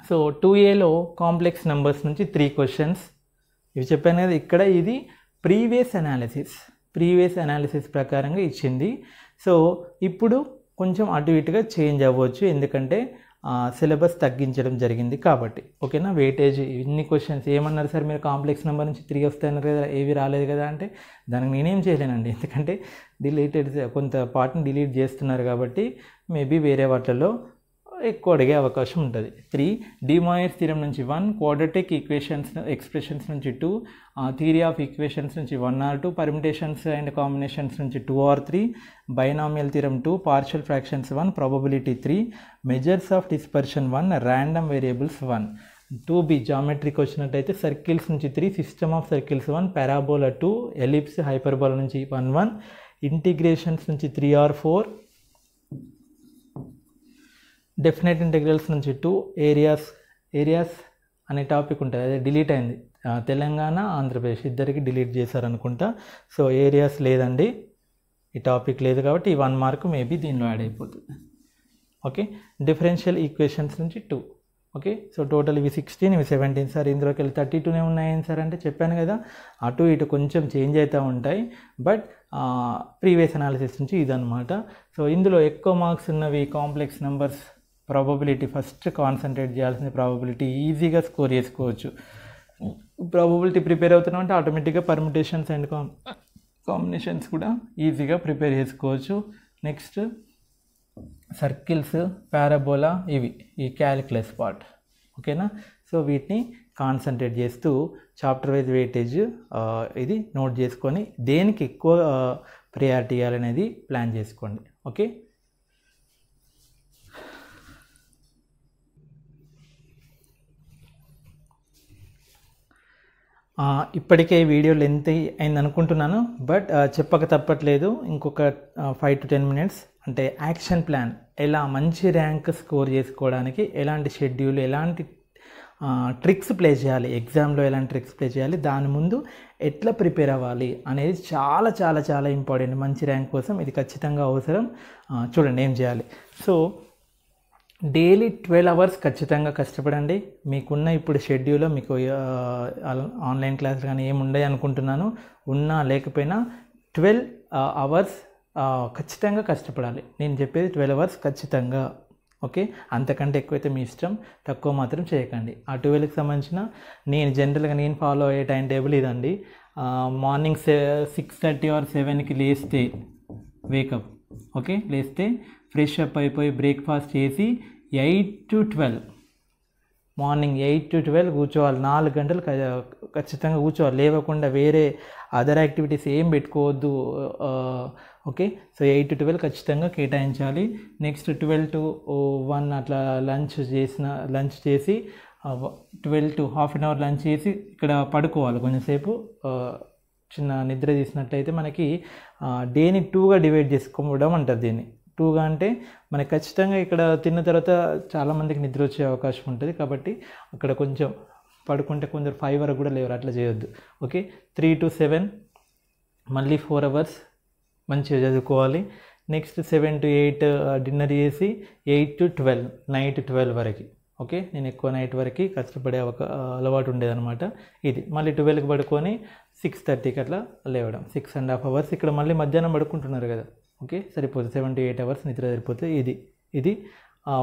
సో 2Aలో కాంప్లెక్స్ నెంబర్స్ నుంచి 3 క్వశ్చన్స్ ఇవి చెప్పాను కదా. ఇక్కడ ఇది ప్రీవియస్ అనాలిసిస్ ప్రకారంగా ఇచ్చింది. సో ఇప్పుడు కొంచెం అటు ఇటుగా చేంజ్ అవ్వచ్చు, ఎందుకంటే సిలబస్ తగ్గించడం జరిగింది కాబట్టి. ఓకేనా, వెయిటేజ్ ఇన్ని క్వశ్చన్స్ ఏమన్నారు సార్ మీరు కాంప్లెక్స్ నెంబర్ నుంచి 3 వస్తాయన్నారు కదా, ఏవి రాలేదు కదా అంటే దానికి నేనేం చేయలేనండి, ఎందుకంటే కొంత పార్ట్ని డిలీట్ చేస్తున్నారు కాబట్టి మేబీ వేరే వాటిల్లో ఎక్కువ అడిగే అవకాశం ఉంటుంది. 3 డి మోయర్స్ థియరం నుంచి 1, క్వాడ్రాటిక్ ఎక్స్ప్రెషన్స్ నుంచి 2, థియరీ ఆఫ్ ఈక్వేషన్స్ నుంచి 1 or 2, పర్మిటేషన్స్ అండ్ కాంబినేషన్స్ నుంచి 2 or 3, binomial theorem 2, partial fractions 1, probability 3, measures of dispersion 1, random variables 1. 2b జామెట్రీకి వచ్చినట్టయితే సర్కిల్స్ నుంచి 3, system of circles 1, parabola 2, ellipse hyperbola నుంచి 1, ఇంటిగ్రేషన్స్ నుంచి 3 or 4, డెఫినెట్ ఇంటెగ్రల్స్ నుంచి 2, ఏరియాస్ అనే టాపిక్ ఉంటుంది, అదే డిలీట్ అయింది. తెలంగాణ ఆంధ్రప్రదేశ్ ఇద్దరికి డిలీట్ చేశారనుకుంటా. సో ఏరియాస్ లేదండి, ఈ టాపిక్ లేదు కాబట్టి ఈ 1 మార్క్ మేబీ దీనిలో యాడ్ అయిపోతుంది. ఓకే, డిఫరెన్షియల్ ఈక్వేషన్స్ నుంచి 2. ఓకే, సో టోటల్ ఇవి 16, ఇవి 17. సార్ ఇందులోకి వెళ్ళి 32 ఉన్నాయని సార్ అంటే చెప్పాను కదా, అటు ఇటు కొంచెం చేంజ్ అవుతూ ఉంటాయి, బట్ ప్రీవియస్ అనాలిసిస్ నుంచి ఇదనమాట. సో ఇందులో ఎక్కువ మార్క్స్ ఉన్నవి complex numbers, probability first concentrate చేయాల్సిన ప్రాబబిలిటీ, ఈజీగా స్కోర్ చేసుకోవచ్చు. ప్రాబబిలిటీ ప్రిపేర్ అవుతున్నాం అంటే ఆటోమేటిక్గా పర్ముటేషన్స్ అండ్ కాంబినేషన్స్ కూడా ఈజీగా ప్రిపేర్ చేసుకోవచ్చు. నెక్స్ట్ సర్కిల్స్, పారాబోలా, ఇవి ఈ క్యాలిక్యులస్ పార్ట్. ఓకేనా, సో వీటిని కాన్సన్ట్రేట్ చేస్తూ చాప్టర్ వైజ్ వెయిటేజ్ ఇది నోట్ చేసుకొని దేనికి ఎక్కువ ప్రియారిటీ ఇవ్వాలనేది ప్లాన్ చేసుకోండి. ఓకే, ఇప్పటికే వీడియో లెంత్ అయింది అనుకుంటున్నాను, బట్ చెప్పక తప్పట్లేదు. ఇంకొక 5 to 10 minutes అంటే యాక్షన్ ప్లాన్, ఎలా మంచి ర్యాంక్ స్కోర్ చేసుకోవడానికి ఎలాంటి షెడ్యూల్, ఎలాంటి ట్రిక్స్ ప్లే చేయాలి, ఎగ్జామ్లో ఎలాంటి ట్రిక్స్ ప్లే చేయాలి, దాని ముందు ఎట్లా ప్రిపేర్ అవ్వాలి అనేది చాలా చాలా చాలా ఇంపార్టెంట్. మంచి ర్యాంక్ కోసం ఇది ఖచ్చితంగా అవసరం. చూడండి ఏం చేయాలి. సో డైలీ 12 hours ఖచ్చితంగా కష్టపడండి. మీకున్న ఇప్పుడు షెడ్యూల్లో మీకు ఆన్లైన్ క్లాస్ కానీ ఏమి ఉండవు అనుకుంటున్నాను, ఉన్నా లేకపోయినా 12 hours ఖచ్చితంగా కష్టపడాలి. నేను చెప్పేది 12 hours ఖచ్చితంగా. ఓకే, అంతకంటే ఎక్కువైతే మీ ఇష్టం, తక్కువ మాత్రం చేయకండి. ఆ 12కి సంబంధించిన జనరల్గా నేను ఫాలో అయ్యే టైం టేబుల్ ఇదండి. మార్నింగ్ 6:30 or 7కి లేస్తే వేకప్. ఓకే, లేస్తే ఫ్రెష్ అప్ అయిపోయి బ్రేక్ఫాస్ట్ చేసి 8 to 12 మార్నింగ్ 8 to 12 కూర్చోవాలి. 4 గంటలు ఖచ్చితంగా కూర్చోవాలి, లేవకుండా వేరే అదర్ యాక్టివిటీస్ ఏం పెట్టుకోవద్దు. ఓకే, సో 8 to 12 ఖచ్చితంగా కేటాయించాలి. నెక్స్ట్ 12 to 1 అట్లా లంచ్ చేసి 12 to half an hour lunch చేసి ఇక్కడ పడుకోవాలి కొంచెంసేపు. చిన్న నిద్ర తీసినట్లయితే మనకి డేని 2గా డివైడ్ చేసుకోవడం అంటారు దీన్ని. 2గా అంటే మనకి ఖచ్చితంగా ఇక్కడ తిన్న తర్వాత చాలామందికి నిద్ర వచ్చే అవకాశం ఉంటుంది, కాబట్టి అక్కడ కొంచెం పడుకుంటే కొందరు 5 వరకు కూడా లేవరు, అట్లా చేయొద్దు. ఓకే, 3 to 7 మళ్ళీ 4 hours మంచిగా చదువుకోవాలి. నెక్స్ట్ 7 to 8 డిన్నర్ చేసి 8 to 12 నైట్ 12 వరకు. ఓకే, నేను ఎక్కువ నైట్ వరకు కష్టపడే అలవాటు ఉండేదన్నమాట. ఇది మళ్ళీ 12కి పడుకొని 6:30కి అట్లా లేవడం, 6.5 hours. ఇక్కడ మళ్ళీ మధ్యాహ్నం పడుకుంటున్నారు కదా, ఓకే సరిపోతుంది, 7 to 8 hours నిద్ర సరిపోతుంది. ఇది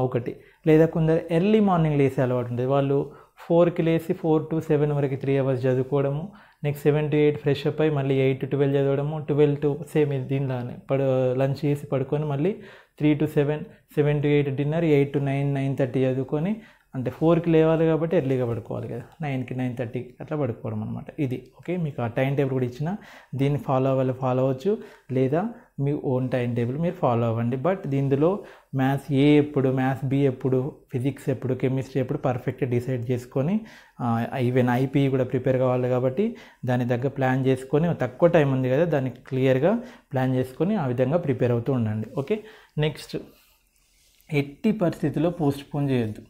ఒకటి. లేదా కొందరు ఎర్లీ మార్నింగ్ లేసే అలవాటు ఉంటుంది, వాళ్ళు 4కి లేసి 4 to 7 వరకు 3 hours చదువుకోవడము. నెక్స్ట్ 7 to 8 ఫ్రెష్ అప్ అయ్యి మళ్ళీ 8 to 12 చదవడము. 12 to సేమ్ దీనిలానే లంచ్ చేసి పడుకొని మళ్ళీ 3 to 7, 7 to 8 డిన్నర్, 8 to 9, 9:30 చదువుకొని, అంటే 4కి లేవాలి కాబట్టి ఎర్లీగా పడుకోవాలి కదా, 9కి 9:30 అట్లా పడుకోవడం అనమాట. ఇది ఓకే, మీకు ఆ టైం టేబుల్ కూడా ఇచ్చిన, దీన్ని ఫాలో అవ్వచ్చు, లేదా మీ ఓన్ టైం టేబుల్ మీరు ఫాలో అవ్వండి. బట్ దీనిలో మ్యాథ్స్ ఏ ఎప్పుడు, మ్యాథ్స్ బి ఎప్పుడు, ఫిజిక్స్ ఎప్పుడు, కెమిస్ట్రీ ఎప్పుడు పర్ఫెక్ట్గా డిసైడ్ చేసుకొని, ఈవెన్ ఐపీ కూడా ప్రిపేర్ కావాలి కాబట్టి దాని దగ్గర ప్లాన్ చేసుకొని, తక్కువ టైం ఉంది కదా దాన్ని క్లియర్గా ప్లాన్ చేసుకొని ఆ విధంగా ప్రిపేర్ అవుతూ ఉండండి. ఓకే, నెక్స్ట్ ఎట్టి పరిస్థితుల్లో పోస్ట్పోన్ చేయొద్దు.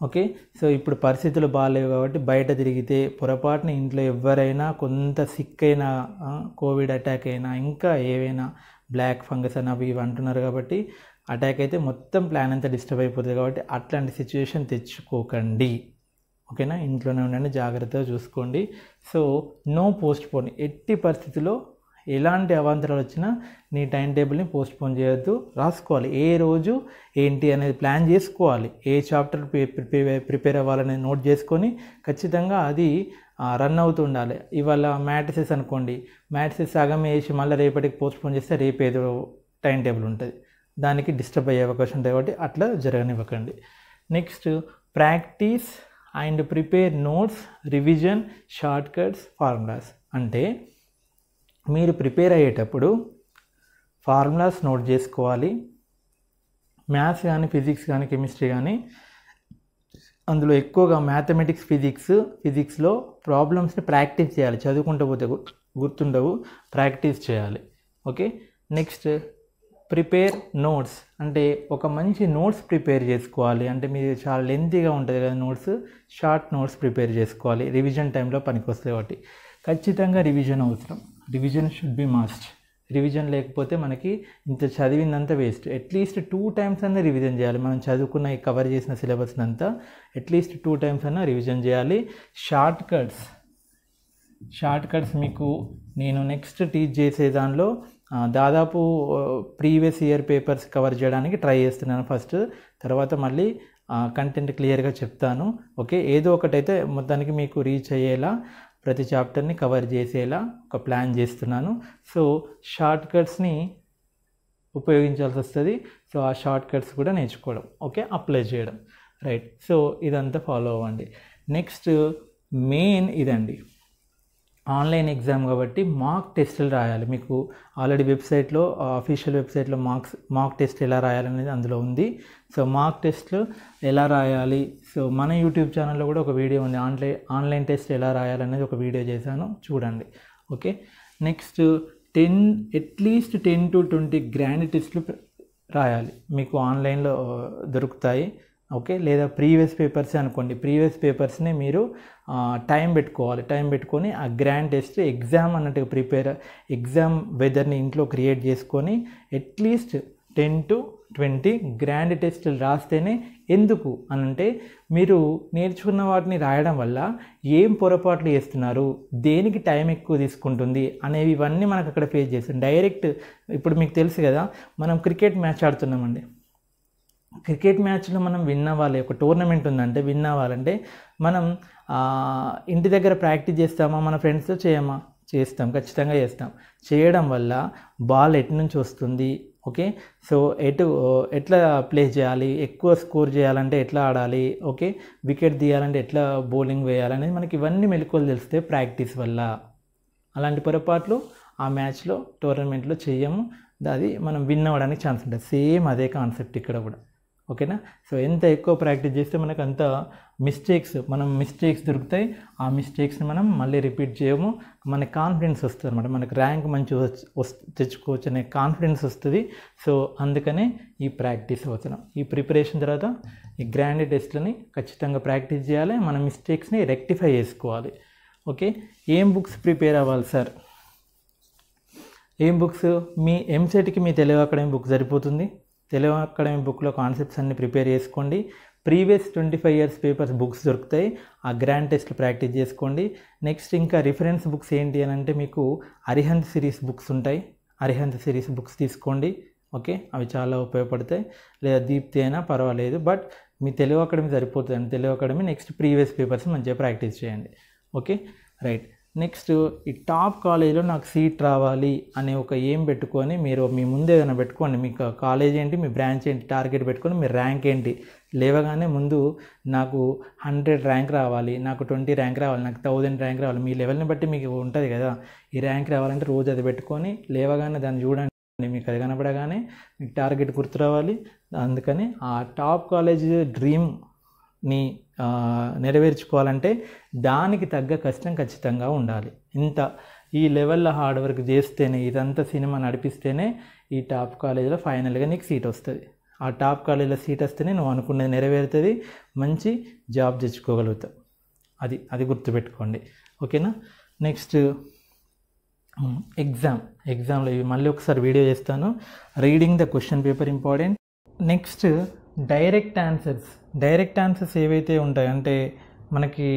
ఓకే, సో ఇప్పుడు పరిస్థితులు బాగాలేవు కాబట్టి బయట తిరిగితే పొరపాటున ఇంట్లో ఎవరైనా కొంత సిక్ అయినా, కోవిడ్ అటాక్ అయినా, ఇంకా ఏవైనా బ్లాక్ ఫంగస్ అని అవి ఇవి అంటున్నారు కాబట్టి అటాక్ అయితే మొత్తం ప్లాన్ అంతా డిస్టర్బ్ అయిపోతుంది. కాబట్టి అట్లాంటి సిచ్యువేషన్ తెచ్చుకోకండి. ఓకేనా, ఇంట్లోనే ఉండండి, జాగ్రత్తగా చూసుకోండి. సో నో పోస్ట్పోన్, ఎట్టి పరిస్థితుల్లో ఎలాంటి అవాంతరాలు వచ్చినా నీ టైం టేబుల్ని పోస్ట్పోన్ చేయొద్దు. రాసుకోవాలి, ఏ రోజు ఏంటి అనేది ప్లాన్ చేసుకోవాలి. ఏ చాప్టర్ ప్రిపేర్ అవ్వాలనేది నోట్ చేసుకొని ఖచ్చితంగా అది రన్ అవుతూ ఉండాలి. ఇవాళ మ్యాట్రిసెస్ అనుకోండి, మ్యాట్రిసెస్ సగం వేసి మళ్ళీ రేపటికి పోస్ట్పోన్ చేస్తే రేపు ఏదో టైం టేబుల్ ఉంటుంది. దానికి డిస్టర్బ్ అయ్యే అవకాశం ఉంటుంది కాబట్టి అట్లా జరగనివ్వకండి. Next practice and prepare notes, revision, shortcuts, formulas. అంటే మీరు ప్రిపేర్ అయ్యేటప్పుడు ఫార్ములాస్ నోట్ చేసుకోవాలి. మ్యాథ్స్ కానీ ఫిజిక్స్ కానీ కెమిస్ట్రీ కానీ అందులో ఎక్కువగా మ్యాథమెటిక్స్, ఫిజిక్స్లో ప్రాబ్లమ్స్ని ప్రాక్టీస్ చేయాలి. చదువుకుంటూ పోతే గుర్తుండవు, ప్రాక్టీస్ చేయాలి. ఓకే. Next prepare notes. అంటే ఒక మంచి నోట్స్ ప్రిపేర్ చేసుకోవాలి. అంటే మీరు చాలా లెంతీగా ఉంటుంది కదా నోట్స్, షార్ట్ నోట్స్ ప్రిపేర్ చేసుకోవాలి. రివిజన్ టైంలో పనికొస్తాయి కాబట్టి ఖచ్చితంగా రివిజన్ అవసరం. Revision should be must. Revision లేకపోతే మనకి ఇంత చదివిందంతా వేస్ట్. అట్లీస్ట్ 2 times అన్నా రివిజన్ చేయాలి. మనం చదువుకున్న కవర్ చేసిన సిలబస్ని అంతా అట్లీస్ట్ 2 times అన్నా రివిజన్ చేయాలి. షార్ట్ కట్స్ మీకు నేను నెక్స్ట్ టీచ్ చేసే దానిలో దాదాపు ప్రీవియస్ ఇయర్ పేపర్స్ కవర్ చేయడానికి ట్రై చేస్తున్నాను ఫస్ట్. తర్వాత మళ్ళీ కంటెంట్ క్లియర్గా చెప్తాను. ఓకే. ఏదో ఒకటైతే మొత్తానికి మీకు రీచ్ అయ్యేలా ప్రతి చాప్టర్ని కవర్ చేసేలా ఒక ప్లాన్ చేస్తున్నాను. సో షార్ట్ కట్స్ని ఉపయోగించాల్సి వస్తుంది. సో ఆ షార్ట్ కట్స్ కూడా నేర్చుకోవడం, ఓకే, అప్లై చేయడం. రైట్. సో ఇదంతా ఫాలో అవ్వండి. నెక్స్ట్ మెయిన్ ఇదండి, ఆన్లైన్ ఎగ్జామ్ కాబట్టి మాక్ టెస్టులు రాయాలి. మీకు ఆల్రెడీ వెబ్సైట్లో, అఫీషియల్ వెబ్సైట్లో మాక్ టెస్ట్ ఎలా రాయాలనేది అందులో ఉంది. సో మాక్ టెస్ట్లు ఎలా రాయాలి, సో మన యూట్యూబ్ ఛానల్లో కూడా ఒక వీడియో ఉంది, ఆన్లైన్ టెస్ట్ ఎలా రాయాలనేది ఒక వీడియో చేశాను, చూడండి. Okay. Next at least 10 to 20 grand టెస్ట్లు రాయాలి. మీకు ఆన్లైన్లో దొరుకుతాయి. ఓకే. లేదా ప్రీవియస్ పేపర్సే అనుకోండి, ప్రీవియస్ పేపర్స్ని మీరు టైం పెట్టుకొని ఆ గ్రాండ్ టెస్ట్ ఎగ్జామ్ అన్నట్టుగా ఎగ్జామ్ వెదర్ని ఇంట్లో క్రియేట్ చేసుకొని అట్లీస్ట్ 10 to 20 గ్రాండ్ టెస్టులు రాస్తేనే. ఎందుకు అనంటే మీరు నేర్చుకున్న వాటిని రాయడం వల్ల ఏం పొరపాట్లు చేస్తున్నారు, దేనికి టైం ఎక్కువ తీసుకుంటుంది అనేవి ఇవన్నీ మనకు అక్కడ ఫేస్ చేస్తాం. డైరెక్ట్ ఇప్పుడు మీకు తెలుసు కదా, మనం క్రికెట్ మ్యాచ్ ఆడుతున్నామండి. క్రికెట్ మ్యాచ్లో మనం విన్ అవ్వాలి, ఒక టోర్నమెంట్ ఉందంటే విన్ అవ్వాలంటే మనం ఇంటి దగ్గర ప్రాక్టీస్ చేస్తామా, మన ఫ్రెండ్స్తో చేస్తాం, ఖచ్చితంగా చేస్తాం. చేయడం వల్ల బాల్ ఎటు నుంచి వస్తుంది, ఓకే, సో ఎట్లా ప్లే చేయాలి, ఎక్కువ స్కోర్ చేయాలంటే ఎట్లా ఆడాలి, ఓకే, వికెట్ తీయాలంటే ఎట్లా బౌలింగ్ వేయాలనేది మనకి ఇవన్నీ మెలకువలు తెలిస్తే ప్రాక్టీస్ వల్ల. అలాంటి పొరపాట్లు ఆ మ్యాచ్లో టోర్నమెంట్లో చేయము, అది మనం విన్ అవ్వడానికి ఛాన్స్ ఉంటుంది. సేమ్ అదే కాన్సెప్ట్ ఇక్కడ కూడా, ఓకేనా. సో ఎంత ఎక్కువ ప్రాక్టీస్ చేస్తే మనకు అంత మిస్టేక్స్ దొరుకుతాయి. ఆ మిస్టేక్స్ని మనం మళ్ళీ రిపీట్ చేయము, మనకి కాన్ఫిడెన్స్ వస్తుంది అనమాట, మనకు ర్యాంక్ మంచి తెచ్చుకోవచ్చు అనే కాన్ఫిడెన్స్ వస్తుంది. సో అందుకనే ఈ ప్రాక్టీస్ అవసరం. ఈ ప్రిపరేషన్ తర్వాత ఈ గ్రాండ్ టెస్ట్లని ఖచ్చితంగా ప్రాక్టీస్ చేయాలి, మన మిస్టేక్స్ని రెక్టిఫై చేసుకోవాలి. ఓకే. ఏం బుక్స్ ప్రిపేర్ అవ్వాలి సార్? ఏం బుక్స్? మీ ఎంసెట్కి మీ తెలుగు అకాడమీ బుక్ సరిపోతుంది. తెలుగు అకాడమీ బుక్లో కాన్సెప్ట్స్ అన్ని ప్రిపేర్ చేసుకోండి. ప్రీవియస్ 25 years పేపర్స్ బుక్స్ దొరుకుతాయి, ఆ గ్రాండ్ టెస్ట్లు ప్రాక్టీస్ చేసుకోండి. నెక్స్ట్ ఇంకా రిఫరెన్స్ బుక్స్ ఏంటి అని అంటే మీకు అరిహంత్ సిరీస్ బుక్స్ ఉంటాయి, అరిహంత్ సిరీస్ బుక్స్ తీసుకోండి. ఓకే, అవి చాలా ఉపయోగపడతాయి. లేదా దీప్తి అయినా పర్వాలేదు, బట్ మీ తెలుగు అకాడమీ సరిపోతుందండి. Telugu academy next previous papers మంచిగా ప్రాక్టీస్ చేయండి. Okay, right. నెక్స్ట్ ఈ టాప్ కాలేజీలో నాకు సీట్ రావాలి అనే ఒక ఏం పెట్టుకొని మీరు మీ ముందు ఏదైనా పెట్టుకోండి. మీకు కాలేజ్ ఏంటి, మీ బ్రాంచ్ ఏంటి, టార్గెట్ పెట్టుకొని మీ ర్యాంక్ ఏంటి. లేవగానే ముందు నాకు 100 ర్యాంక్ రావాలి, నాకు 20 ర్యాంక్ రావాలి, నాకు 1000 ర్యాంక్ రావాలి. మీ లెవెల్ని బట్టి మీకు ఉంటుంది కదా, ఈ ర్యాంక్ రావాలంటే రోజు అది పెట్టుకొని లేవగానే దాన్ని చూడండి. మీకు అది కనపడగానే మీకు టార్గెట్ గుర్తు రావాలి. అందుకని ఆ టాప్ కాలేజ్ డ్రీమ్ని నెరవేర్చుకోవాలంటే దానికి తగ్గ కష్టం ఖచ్చితంగా ఉండాలి. ఈ లెవెల్లో హార్డ్ వర్క్ చేస్తేనే, ఇదంతా సినిమా నడిపిస్తేనే ఈ టాప్ కాలేజీలో ఫైనల్గా నీకు సీట్ వస్తుంది. ఆ టాప్ కాలేజీలో సీట్ వస్తేనే నువ్వు అనుకున్నది నెరవేరుతుంది, మంచి జాబ్ తెచ్చుకోగలుగుతావు. అది గుర్తుపెట్టుకోండి, ఓకేనా. నెక్స్ట్ ఎగ్జామ్లో ఇవి మళ్ళీ ఒకసారి వీడియో చేస్తాను. Reading the question paper important. Next direct answers ఏవైతే ఉంటాయి అంటే మనకి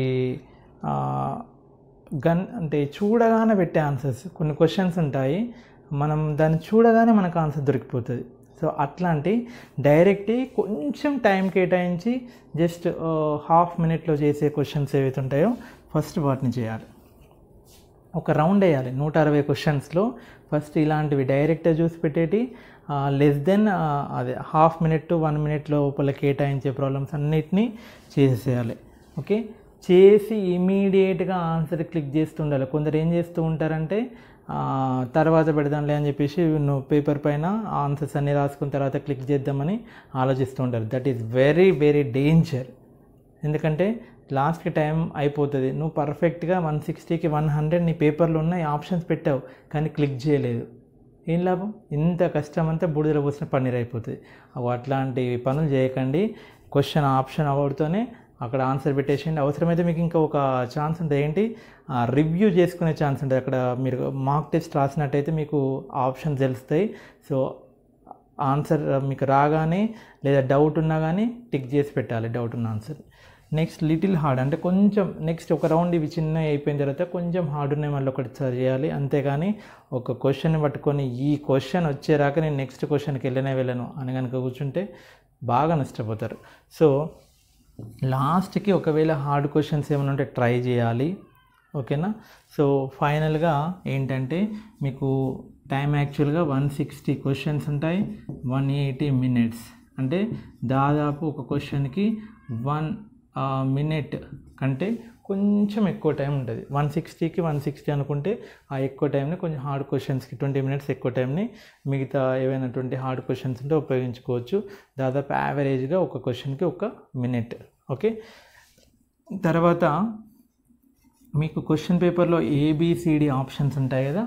అంటే చూడగానే పెట్టే ఆన్సర్స్, కొన్ని క్వశ్చన్స్ ఉంటాయి, మనం దాన్ని చూడగానే మనకు ఆన్సర్ దొరికిపోతుంది. సో అట్లాంటి డైరెక్ట్ కొంచెం టైం కేటాయించి జస్ట్ ½ minute చేసే క్వశ్చన్స్ ఏవైతే ఉంటాయో ఫస్ట్ వాటిని చేయాలి. ఒక రౌండ్ వేయాలి 160 క్వశ్చన్స్లో. ఫస్ట్ ఇలాంటివి డైరెక్ట్గా చూసి పెట్టేటి, లెస్ దెన్ అదే హాఫ్ మినిట్ టు 1 మినిట్ లోపల కేటాయించే ప్రాబ్లమ్స్ అన్నిటినీ చేసేయాలి. ఓకే, చేసి ఇమీడియట్గా ఆన్సర్ క్లిక్ చేస్తుండాలి. కొందరు ఏం చేస్తూ ఉంటారంటే తర్వాత పెడదాంలే అని చెప్పేసి నువ్వు పేపర్ పైన ఆన్సర్స్ అన్నీ రాసుకున్న తర్వాత క్లిక్ చేద్దామని ఆలోచిస్తూ ఉంటారు. That is very very danger. ఎందుకంటే లాస్ట్కి టైం అయిపోతుంది. నువ్వు పర్ఫెక్ట్గా 160కి 100 నీ పేపర్లో ఉన్న ఆప్షన్స్ పెట్టావు కానీ క్లిక్ చేయలేదు. ఏం లాభం? ఇంత కష్టం అంతా బూడిదలో పోసిన పన్నీర్ అయిపోతుంది. అట్లాంటి పనులు చేయకండి. క్వశ్చన్ ఆప్షన్ అవ్వడుతోనే అక్కడ ఆన్సర్ పెట్టేసేయండి. అవసరమైతే మీకు ఇంకా ఒక ఛాన్స్ ఉంటుంది, ఏంటి రివ్యూ చేసుకునే ఛాన్స్ ఉంటుంది. అక్కడ మీరు మాక్ టెస్ట్ రాసినట్టయితే మీకు ఆప్షన్స్ తెలుస్తాయి. సో ఆన్సర్ మీకు రాగానే లేదా డౌట్ ఉన్నా కానీ టిక్ చేసి పెట్టాలి డౌట్ ఉన్న ఆన్సర్. నెక్స్ట్ లిటిల్ హార్డ్ అంటే కొంచెం నెక్స్ట్ ఒక రౌండ్ ఇవి చిన్న అయిపోయిన తర్వాత కొంచెం హార్డ్ ఉన్నాయి మళ్ళీ ఒకటి చేయాలి. అంతేగాని ఒక క్వశ్చన్ పట్టుకొని ఈ క్వశ్చన్ వచ్చేరాక నేను నెక్స్ట్ క్వశ్చన్కి వెళ్ళను అని కనుక కూర్చుంటే బాగా నష్టపోతారు. సో లాస్ట్కి ఒకవేళ హార్డ్ క్వశ్చన్స్ ఏమైనా ఉంటే ట్రై చేయాలి. ఓకేనా? సో ఫైనల్గా ఏంటంటే మీకు టైం యాక్చువల్గా 160 క్వశ్చన్స్ ఉంటాయి, 180 మినిట్స్. అంటే దాదాపు ఒక క్వశ్చన్కి 1 మినిట్ కంటే కొంచెం ఎక్కువ టైం ఉంటుంది. 160కి 160 అనుకుంటే ఆ ఎక్కువ టైంని కొంచెం హార్డ్ క్వశ్చన్స్కి 20 మినిట్స్ ఎక్కువ టైంని మిగతా ఏవైనా 20 హార్డ్ క్వశ్చన్స్ ఉంటే ఉపయోగించుకోవచ్చు. దాదాపు యావరేజ్గా ఒక క్వశ్చన్కి 1 మినిట్. ఓకే, తర్వాత మీకు క్వశ్చన్ పేపర్లో ఏబిసిడి ఆప్షన్స్ ఉంటాయి కదా.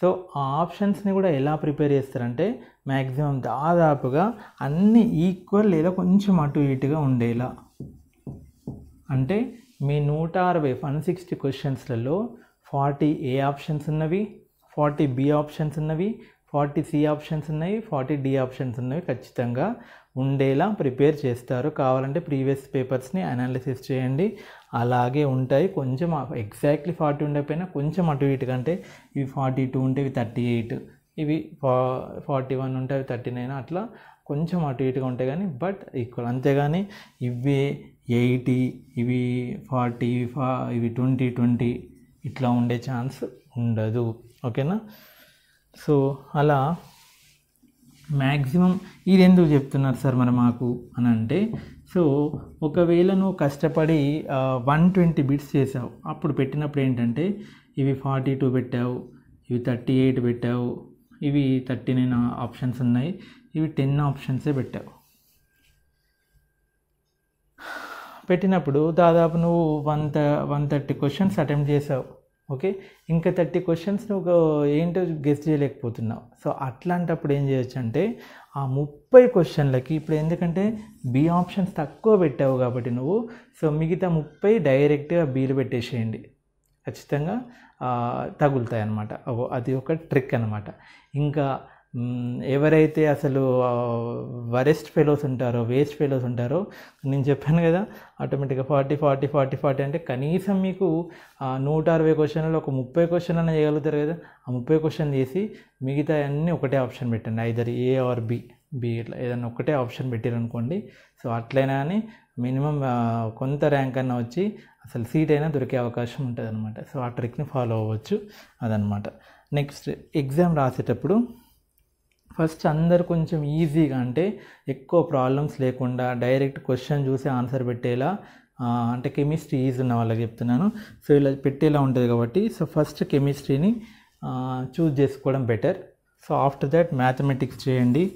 సో ఆ ఆప్షన్స్ని కూడా ఎలా ప్రిపేర్ చేస్తారంటే మ్యాక్సిమం దాదాపుగా అన్నీ ఈక్వల్ లేదా కొంచెం అటు ఇటుగా ఉండేలా. అంటే మీ 160 క్వశ్చన్స్లలో 40 ఏ ఆప్షన్స్ ఉన్నవి, 40 బి ఆప్షన్స్ ఉన్నవి, 40 సి ఆప్షన్స్ ఉన్నాయి, 40 డి ఆప్షన్స్ ఉన్నవి ఖచ్చితంగా ఉండేలా ప్రిపేర్ చేస్తారు. కావాలంటే ప్రీవియస్ పేపర్స్ని అనాలిసిస్ చేయండి, అలాగే ఉంటాయి. కొంచెం ఎగ్జాక్ట్లీ 40 ఉండకపోయినా కొంచెం అటు ఇటు, కంటే ఇవి 42 ఉంటే ఇవి 38, ఇవి 41 ఉంటే అవి 39, అట్లా కొంచెం అటు ఇటుగా ఉంటాయి కానీ బట్ ఈక్వల్. అంతేగాని ఇవి 80, ఇవి 40, ఇవి 20 ఇట్లా ఉండే ఛాన్స్ ఉండదు. ఓకేనా? సో అలా మ్యాక్సిమం ఇది ఎందుకు చెప్తున్నారు సార్ మరి మాకు అని అంటే, సో ఒకవేళ నువ్వు కష్టపడి 120 బిట్స్ చేసావు, అప్పుడు పెట్టినప్పుడు ఏంటంటే ఇవి 42 పెట్టావు, ఇవి 38 పెట్టావు, ఇవి 39 ఆప్షన్స్ ఉన్నాయి, ఇవి 10 ఆప్షన్సే పెట్టావు. పెట్టినప్పుడు దాదాపు నువ్వు 130 క్వశ్చన్స్ అటెంప్ట్ చేసావు. ఓకే, ఇంకా 30 క్వశ్చన్స్ నువ్వు ఏంటో గెస్ చేయలేకపోతున్నావు. సో అట్లాంటప్పుడు ఏం చేయొచ్చు అంటే ఆ 30 క్వశ్చన్లకి ఇప్పుడు ఎందుకంటే బి ఆప్షన్స్ తక్కువ పెట్టావు కాబట్టి నువ్వు, సో మిగతా 30 డైరెక్ట్గా బీలు పెట్టేసేయండి, ఖచ్చితంగా తగులుతాయి అన్నమాట. అది ఒక ట్రిక్ అన్నమాట. ఇంకా ఎవరైతే అసలు వరెస్ట్ ఫెలోస్ ఉంటారో, వేస్ట్ ఫెలోస్ ఉంటారో, నేను చెప్పాను కదా ఆటోమేటిక్గా 40 అంటే కనీసం మీకు 160 క్వశ్చన్లో ఒక 30 క్వశ్చన్ అన్న చేయగలుగుతారు కదా. ఆ 30 క్వశ్చన్ చేసి మిగతా అన్నీ ఒకటే ఆప్షన్ పెట్టండి, ఐదర్ ఏ ఆర్ బి ఇట్లా ఏదైనా ఒకటే ఆప్షన్ పెట్టారనుకోండి. సో అట్లయినా కానీ మినిమం కొంత ర్యాంక్ అన్న వచ్చి అసలు సీట్ అయినా దొరికే అవకాశం ఉంటుంది అనమాట. సో ఆ ట్రిక్ని ఫాలో అవ్వచ్చు అదనమాట. నెక్స్ట్ ఎగ్జామ్ రాసేటప్పుడు ఫస్ట్ అందరు కొంచెం ఈజీగా, అంటే ఎక్కువ ప్రాబ్లమ్స్ లేకుండా డైరెక్ట్ క్వశ్చన్ చూసి ఆన్సర్ పెట్టేలా, అంటే కెమిస్ట్రీ ఈజీ ఉన్న వాళ్ళకి చెప్తున్నాను. సో ఇలా పెట్టేలా ఉంటుంది కాబట్టి సో ఫస్ట్ కెమిస్ట్రీని చూస్ చేసుకోవడం better. So after that mathematics చేయండి.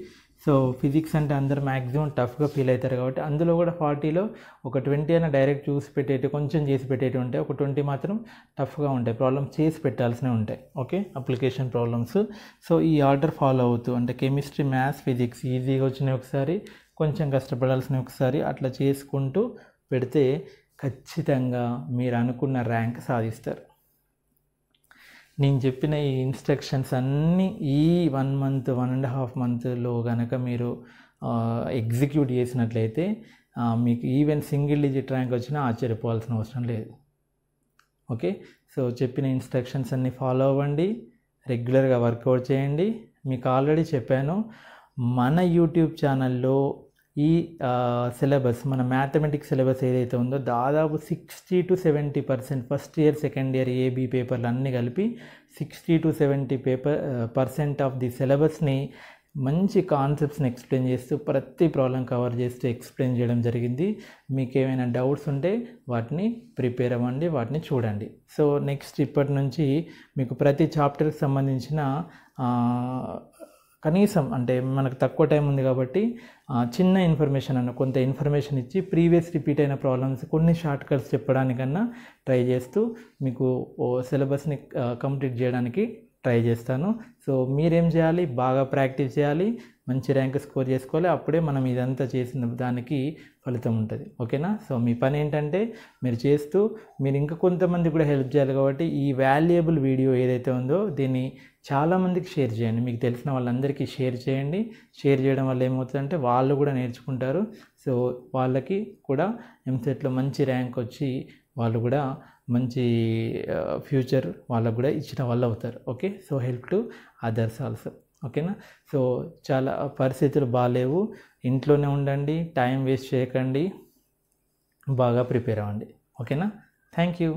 సో ఫిజిక్స్ అంటే అందరు మ్యాక్సిమం టఫ్గా ఫీల్ అవుతారు కాబట్టి అందులో కూడా 40లో ఒక 20 అయినా డైరెక్ట్ చూసి పెట్టేటి, కొంచెం చేసి పెట్టేటి ఉంటాయి, ఒక 20 మాత్రం టఫ్గా ఉంటాయి, ప్రాబ్లమ్స్ చేసి పెట్టాల్సినవి ఉంటాయి. Okay, application problems. సో ఈ ఆర్డర్ ఫాలో అవుతూ, అంటే కెమిస్ట్రీ, మ్యాథ్స్, ఫిజిక్స్ ఈజీగా వచ్చినాయి ఒకసారి, కొంచెం కష్టపడాల్సినవి ఒకసారి, అట్లా చేసుకుంటూ పెడితే ఖచ్చితంగా మీరు అనుకున్న ర్యాంక్ సాధిస్తారు. నేను చెప్పిన ఈ ఇన్స్ట్రక్షన్స్ అన్నీ ఈ 1 మంత్ 1.5 మంత్లో కనుక మీరు ఎగ్జిక్యూట్ చేసినట్లయితే మీకు ఈవెన్ సింగిల్ డిజిట్ ర్యాంక్ వచ్చినా ఆశ్చర్యపోవాల్సిన అవసరం లేదు. ఓకే, సో చెప్పిన ఇన్స్ట్రక్షన్స్ అన్నీ ఫాలో అవ్వండి, రెగ్యులర్గా వర్కౌట్ చేయండి. మీకు ఆల్రెడీ చెప్పాను, మన యూట్యూబ్ ఛానల్లో ఈ సిలబస్, మన మ్యాథమెటిక్స్ సిలబస్ ఏదైతే ఉందో దాదాపు 60 to 70% first year, second year AB పేపర్లు అన్నీ కలిపి 60 to 70% ఆఫ్ ది సిలబస్ని మంచి కాన్సెప్ట్స్ని ఎక్స్ప్లెయిన్ చేస్తూ ప్రతి ప్రాబ్లం కవర్ చేస్తూ ఎక్స్ప్లెయిన్ చేయడం జరిగింది. మీకు ఏమైనా డౌట్స్ ఉంటే వాటిని ప్రిపేర్ అవ్వండి, వాటిని చూడండి. సో నెక్స్ట్ ఇప్పటి నుంచి మీకు ప్రతి చాప్టర్కి సంబంధించిన కనీసం అంటే మనకు తక్కువ టైం ఉంది కాబట్టి చిన్న ఇన్ఫర్మేషన్ కొంత ఇన్ఫర్మేషన్ ఇచ్చి ప్రీవియస్ రిపీట్ అయిన ప్రాబ్లమ్స్ కొన్ని షార్ట్ కట్స్ చెప్పడానికన్నా ట్రై చేస్తూ మీకు సిలబస్ని కంప్లీట్ చేయడానికి ట్రై చేస్తాను. సో మీరేం చేయాలి, బాగా ప్రాక్టీస్ చేయాలి, మంచి ర్యాంక్ స్కోర్ చేసుకోవాలి. అప్పుడే మనం ఇదంతా చేసిన దానికి ఫలితం ఉంటుంది. ఓకేనా? సో మీ పని ఏంటంటే మీరు చేస్తూ మీరు ఇంకా కొంతమంది కూడా హెల్ప్ చేయాలి. కాబట్టి ఈ వాల్యుయబుల్ వీడియో ఏదైతే ఉందో దీన్ని చాలామందికి షేర్ చేయండి. మీకు తెలిసిన వాళ్ళందరికీ షేర్ చేయండి. షేర్ చేయడం వల్ల ఏమవుతుందంటే వాళ్ళు కూడా నేర్చుకుంటారు. సో వాళ్ళకి కూడా ఎంసెట్లో మంచి ర్యాంక్ వచ్చి వాళ్ళు కూడా మంచి ఫ్యూచర్ వాళ్ళకు కూడా ఇచ్చిన వాళ్ళు అవుతారు. Okay, so help to others also. ఓకేనా? సో చాలా పరిస్థితులు బాగాలేవు, ఇంట్లోనే ఉండండి, టైం వేస్ట్ చేయకండి, బాగా ప్రిపేర్ అవ్వండి. ఓకేనా? Thank you.